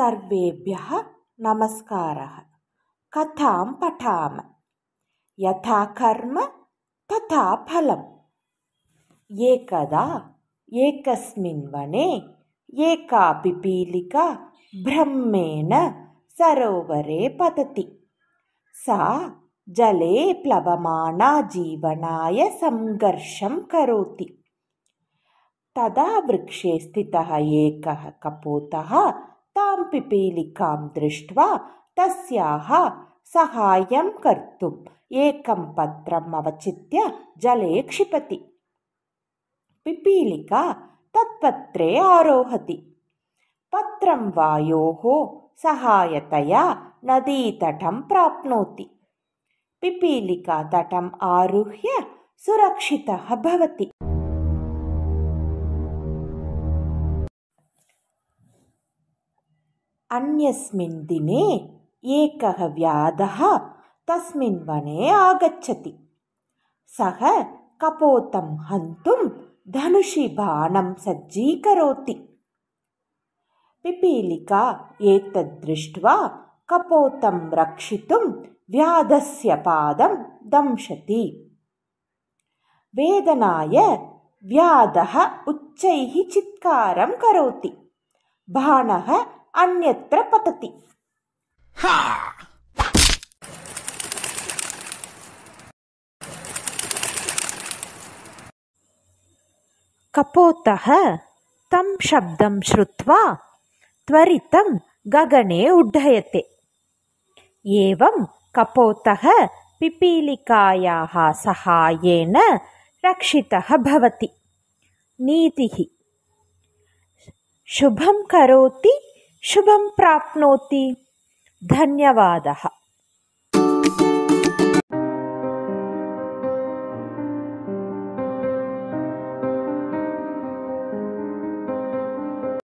सर्वेभ्यः नमस्कारः। कथां पठाम। यथा कर्म तथा फलम्। एकदा एकस्मिन् वने एका पिपीलिका भ्रमेण सरोवरे पतति। सा जले प्लवमाना जीवनाय संघर्षं करोति। तदा वृक्षे स्थितः एकः कपोतः तां पिपीलिकां दृष्ट्वा तस्याः सहायं कर्तुम् एकं पत्रम् अवचित्य जले क्षिपति। पिपीलिका तत्पत्रे आरोहति। पत्रं वायोः सहायतया नदीतटं प्राप्नोति। पिपीलिका तटम् आरुह्य सुरक्षितः भवति। अन्यस्मिन् दिने एकः व्याधः तस्मिन् वने आगच्छति। सः कपोतं हन्तुं धनुषि बाणं सज्जीकरोति। पिपीलिका एतद् दृष्ट्वा कपोतं रक्षितुं व्याधस्य पादं दंशति। वेदनाय व्याधः उच्चैः चित्कारं करोति। बाणः अन्यत्र पतति। कपोतः तं शब्दं श्रुत्वा त्वरितं गगने उड्डयते। एवं कपोतः पिपीलिकायाः सहायेन रक्षितः भवति। नीतिः: शुभं करोति शुभं प्राप्नोति। धन्यवादः।